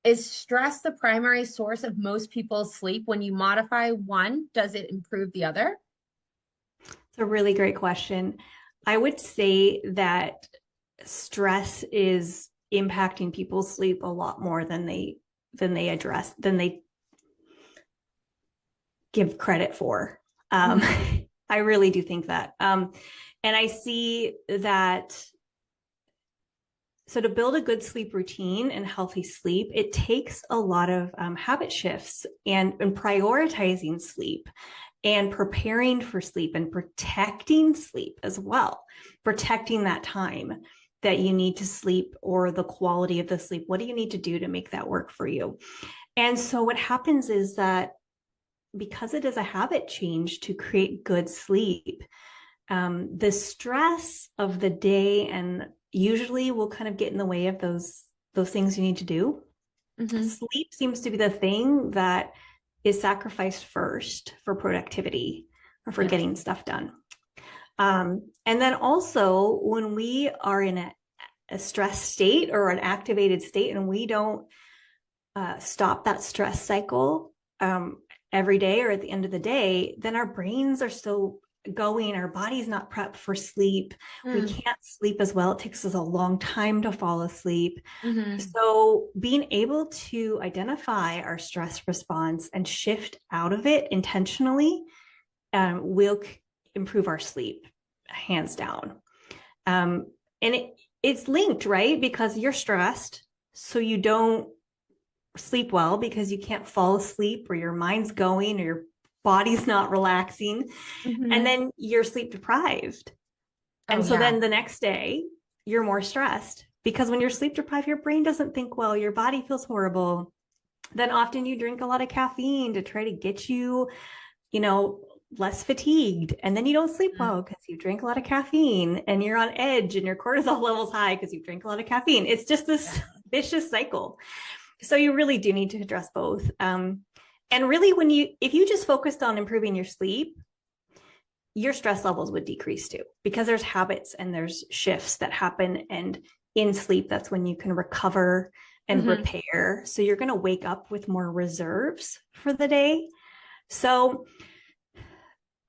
Is stress the primary source of most people's sleep? When you modify one, does it improve the other? It's a really great question. I would say that stress is impacting people's sleep a lot more than they give credit for. Mhm. I really do think that. And I see that. So to build a good sleep routine and healthy sleep, it takes a lot of habit shifts and prioritizing sleep and preparing for sleep and protecting sleep as well, protecting that time that you need to sleep or the quality of the sleep. What do you need to do to make that work for you? And so what happens is that because it is a habit change to create good sleep, the stress of the day and usually will kind of get in the way of those things you need to do. Mhm. Sleep seems to be the thing that is sacrificed first for productivity or for Yeah. getting stuff done. And then also when we are in a stress state or an activated state and we don't stop that stress cycle every day or at the end of the day, then our brains are still going, our body's not prepped for sleep. We Mm. can't sleep as well. It takes us a long time to fall asleep. Mhm. So, being able to identify our stress response and shift out of it intentionally will improve our sleep, hands down. And it's linked, right? Because you're stressed, so you don't sleep well because you can't fall asleep or your mind's going or your body's not relaxing. And Mhm. then you're sleep deprived. Oh And so yeah. then the next day, you're more stressed because when you're sleep deprived, your brain doesn't think well, your body feels horrible. Then often you drink a lot of caffeine to try to get you, you know, less fatigued. And then you don't sleep Mm. well because you drink a lot of caffeine and you're on edge and your cortisol levels high because you drink a lot of caffeine. It's just this Yeah. vicious cycle. So you really do need to address both. And really, if you just focused on improving your sleep, your stress levels would decrease too, because there's habits and there's shifts that happen. And in sleep, that's when you can recover and Mhm. repair. So you're going to wake up with more reserves for the day. So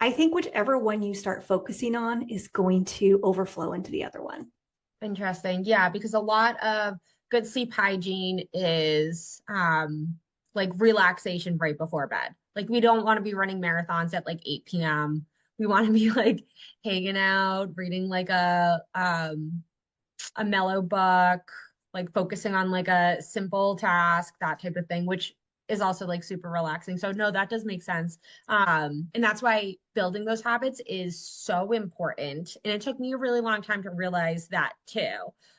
I think whichever one you start focusing on is going to overflow into the other one. Interesting. Yeah, because a lot of good sleep hygiene is like relaxation right before bed. Like we don't want to be running marathons at like 8 p.m. We want to be like hanging out, reading like a mellow book, like focusing on like a simple task, that type of thing, which is also like super relaxing. So no, that does make sense. And that's why building those habits is so important. And it took me a really long time to realize that too.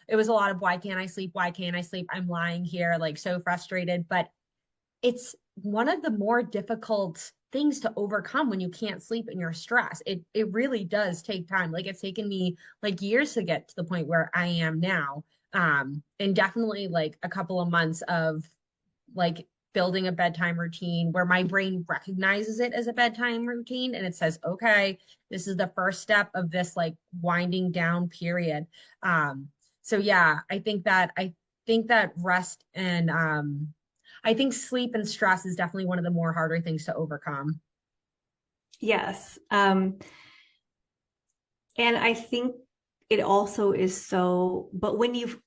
It was a lot of why can't I sleep? Why can't I sleep? I'm lying here like so frustrated, but it's one of the more difficult things to overcome when you can't sleep and you're stressed. It really does take time. Like it's taken me like years to get to the point where I am now. And definitely like a couple of months of like building a bedtime routine where my brain recognizes it as a bedtime routine and it says, okay, this is the first step of this like winding down period. So yeah, I think that rest and I think sleep and stress is definitely one of the more harder things to overcome. Yes. And I think it also is so, but It's when you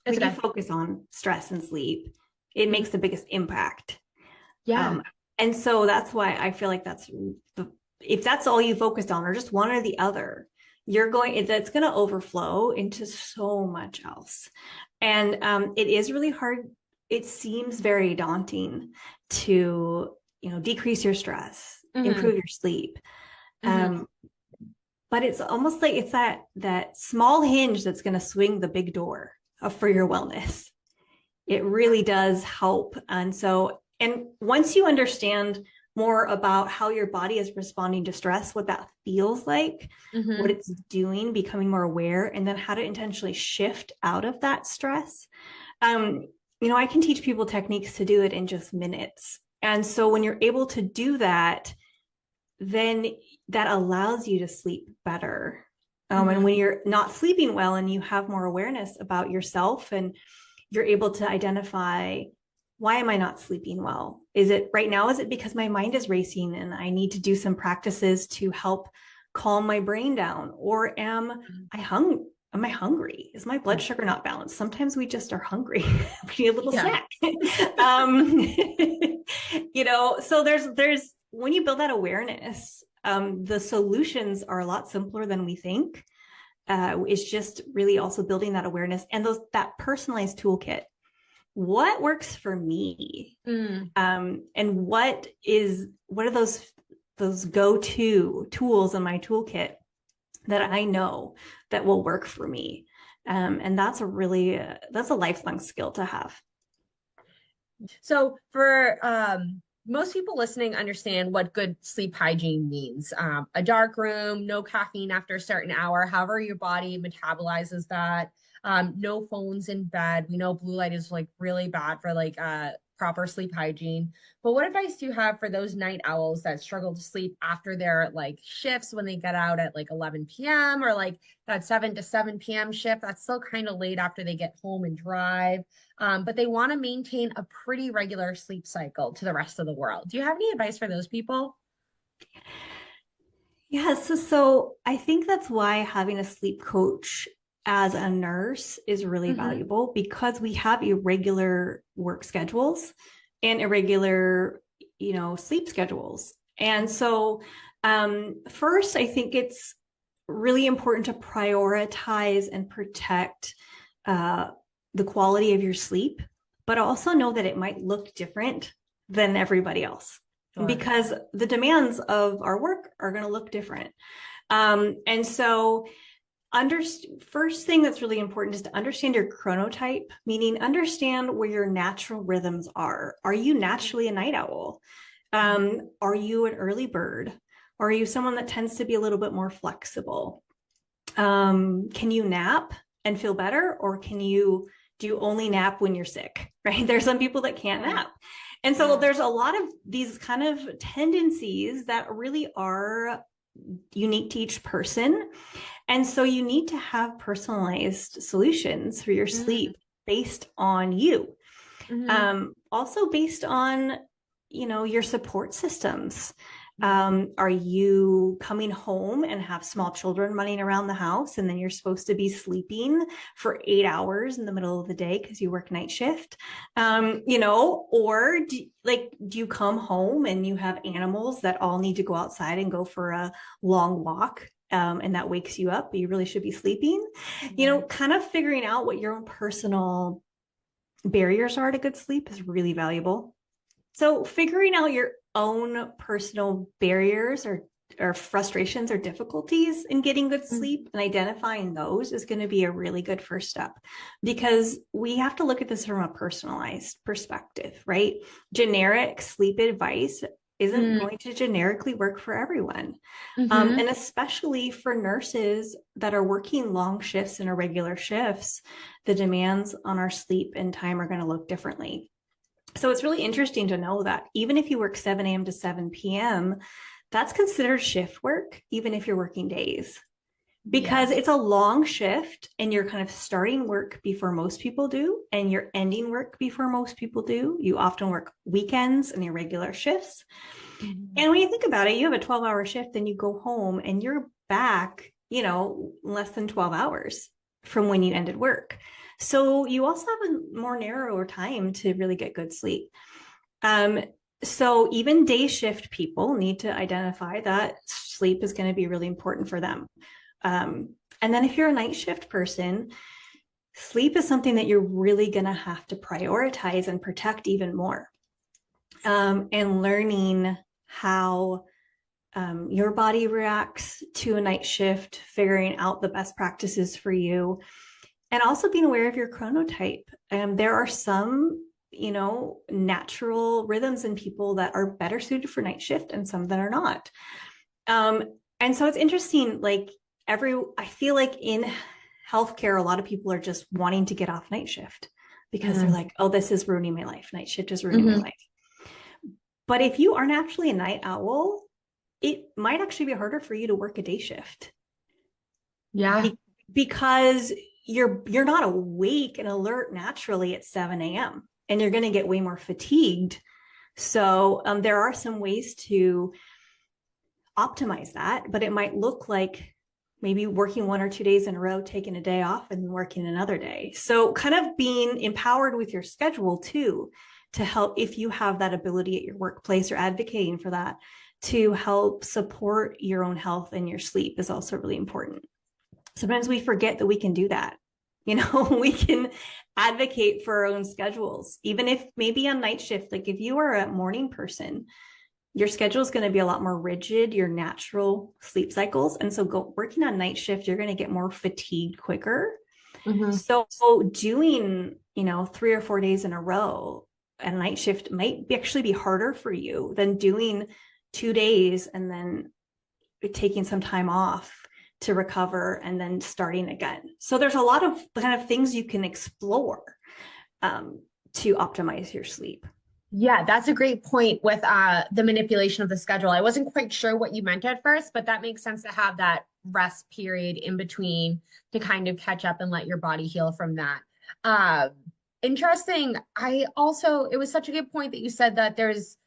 okay. focus on stress and sleep, it Mhm. makes the biggest impact. Yeah. Um, and so that's why I feel like if that's all you focused on or just one or the other, that's going to overflow into so much else. And it is really hard. It seems very daunting to, decrease your stress, Hmm. improve your sleep. Hmm. Um, but it's almost like it's that small hinge that's going to swing the big door for your wellness. It really does help. And once you understand more about how your body is responding to stress, what that feels like, what Hmm. it's doing, becoming more aware, and then how to intentionally shift out of that stress. Um, I can teach people techniques to do it in just minutes. And so when you're able to do that, then that allows you to sleep better. And Hmm. when you're not sleeping well and you have more awareness about yourself and you're able to identify, why am I not sleeping well? Is it right now? Is it because my mind is racing and I need to do some practices to help calm my brain down? Or am I hungry? Is my blood sugar not balanced? Sometimes we just are hungry. We need a little Yeah. snack. um, so there's when you build that awareness, the solutions are a lot simpler than we think. It's just really also building that awareness and that personalized toolkit. What works for me? And what are those go-to tools in my toolkit that I know that will work for me? And that's a lifelong skill to have. So for most people listening understand what good sleep hygiene means. A dark room, no caffeine after a certain hour, however your body metabolizes that. No phones in bed. We know blue light is like really bad for like proper sleep hygiene. But what advice do you have for those night owls that struggle to sleep after their like shifts when they get out at like 11 p.m. or like that 7 to 7 p.m. shift? That's still kind of late after they get home and drive. But they want to maintain a pretty regular sleep cycle to the rest of the world. Do you have any advice for those people? Yeah, so I think that's why having a sleep coach as a nurse is really Mm-hmm. valuable, because we have irregular work schedules and irregular, sleep schedules. And so, first, I think it's really important to prioritize and protect uh, the quality of your sleep, but also know that it might look different than everybody else, Sure. because the demands of our work are going to look different. And so, first thing that's really important is to understand your chronotype, meaning understand where your natural rhythms are. Are you naturally a night owl? Are you an early bird? Or are you someone that tends to be a little bit more flexible? Can you nap and feel better, or do you only nap when you're sick? Right? There's some people that can't Right. nap. And so Yeah. there's a lot of these kind of tendencies that really are unique to each person. And so you need to have personalized solutions for your Mm-hmm. sleep based on you. Mm-hmm. Also based on, your support systems. Are you coming home and have small children running around the house, and then you're supposed to be sleeping for 8 hours in the middle of the day because you work night shift? Or do you come home and you have animals that all need to go outside and go for a long walk? And that wakes you up, but you really should be sleeping. Right. Kind of figuring out what your own personal barriers are to good sleep is really valuable. So figuring out your own personal barriers or frustrations or difficulties in getting good sleep and identifying those is going to be a really good first step, because we have to look at this from a personalized perspective, right? Generic sleep advice isn't Mm-hmm. going to generically work for everyone. Mm-hmm. And especially for nurses that are working long shifts and irregular shifts, the demands on our sleep and time are going to look differently. So it's really interesting to know that even if you work 7 a.m. to 7 p.m., that's considered shift work, even if you're working days, because Yeah. it's a long shift and you're kind of starting work before most people do, and you're ending work before most people do. You often work weekends and irregular shifts. Mhm. And when you think about it, you have a 12-hour shift, then you go home and you're back, less than 12 hours from when you ended work. So you also have a more narrower time to really get good sleep. Um, so even day shift people need to identify that sleep is going to be really important for them. And then if you're a night shift person, sleep is something that you're really going to have to prioritize and protect even more. And learning how your body reacts to a night shift, figuring out the best practices for you, and also being aware of your chronotype. There are some, natural rhythms in people that are better suited for night shift and some that are not. Um, and so it's interesting, like I feel like in healthcare, a lot of people are just wanting to get off night shift because they're like, oh, this is ruining my life. Night shift is ruining my Mm-hmm. life. But if you aren't actually a night owl, it might actually be harder for you to work a day shift. Yeah. Because you're not awake and alert naturally at 7 a.m. and you're going to get way more fatigued. So there are some ways to optimize that, but it might look like maybe working 1 or 2 days in a row, taking a day off and working another day. So kind of being empowered with your schedule too, to help if you have that ability at your workplace or advocating for that to help support your own health and your sleep is also really important. Sometimes we forget that we can do that. You know, we can advocate for our own schedules, even if maybe on night shift, like if you are a morning person, your schedule is going to be a lot more rigid, your natural sleep cycles. And so working on night shift, you're going to get more fatigued quicker. Mm-hmm. So doing, 3 or 4 days in a row and night shift might actually be harder for you than doing 2 days and then taking some time off to recover and then starting again. So there's a lot of kind of things you can explore to optimize your sleep. Yeah, that's a great point with the manipulation of the schedule. I wasn't quite sure what you meant at first, but that makes sense to have that rest period in between to kind of catch up and let your body heal from that. Um, Interesting. It was such a good point that you said that there's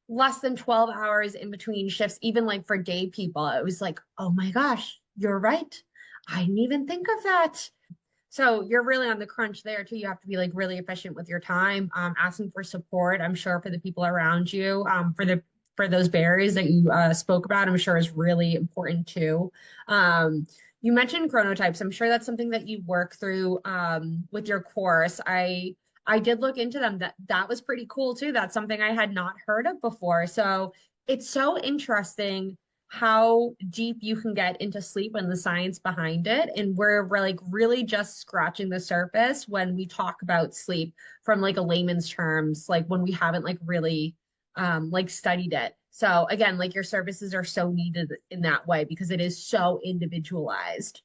less than 12 hours in between shifts, even like for day people. It was like, oh my gosh, you're right. I didn't even think of that. So you're really on the crunch there too. You have to be like really efficient with your time, asking for support. I'm sure for the people around you, for those barriers that you spoke about, I'm sure is really important too. Um, you mentioned chronotypes. I'm sure that's something that you work through with your course. I did look into them. That was pretty cool too. That's something I had not heard of before. So it's so interesting how deep you can get into sleep and the science behind it. And we're like really just scratching the surface when we talk about sleep from like a layman's terms, like when we haven't like really like studied it. So again, like your services are so needed in that way because it is so individualized.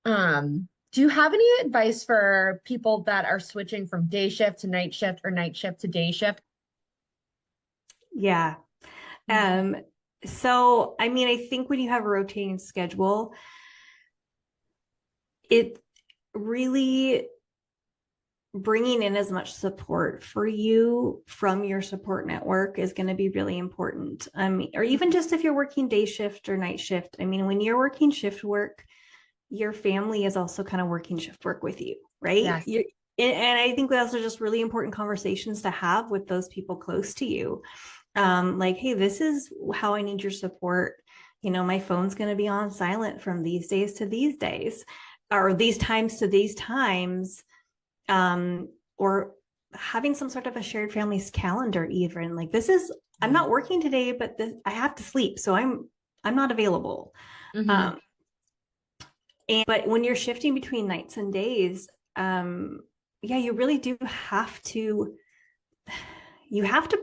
Do you have any advice for people that are switching from day shift to night shift or night shift to day shift? Yeah. Um, so, I mean, I think when you have a rotating schedule, it really bringing in as much support for you from your support network is going to be really important. Or even just if you're working day shift or night shift. I mean, when you're working shift work, your family is also kind of working shift work with you, right? Yes. And I think those are just really important conversations to have with those people close to you. Like, hey, this is how I need your support. My phone's going to be on silent from these days to these days, or these times to these times. Or having some sort of a shared family's calendar, even like I'm not working today, but I have to sleep, so I'm not available. Mm-hmm. But when you're shifting between nights and days, yeah, you really do have to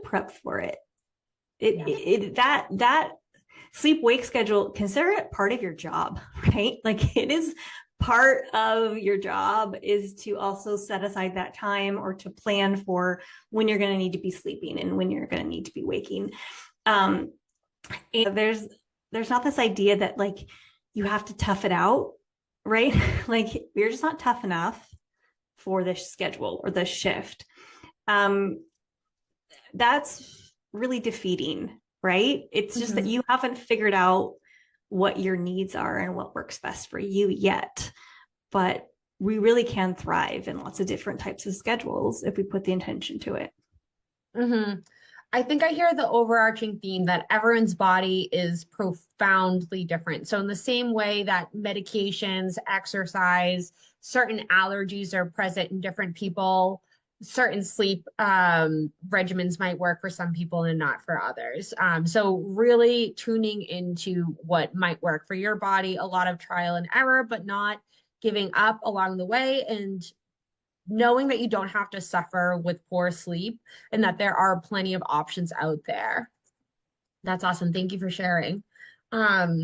prep for it. That sleep wake schedule, consider it part of your job, right? Like it is part of your job is to also set aside that time or to plan for when you're going to need to be sleeping and when you're going to need to be waking. And there's not this idea that like you have to tough it out, right? Like you're just not tough enough for this schedule or this shift. That's really defeating, right? It's just that Mm-hmm. you haven't figured out what your needs are and what works best for you yet. But we really can thrive in lots of different types of schedules if we put the intention to it. Mm-hmm. I think I hear the overarching theme that everyone's body is profoundly different. So, in the same way that medications, exercise, certain allergies are present in different people, certain sleep regimens might work for some people and not for others. So, really tuning into what might work for your body, a lot of trial and error, but not giving up along the way and knowing that you don't have to suffer with poor sleep and that there are plenty of options out there. That's awesome. Thank you for sharing.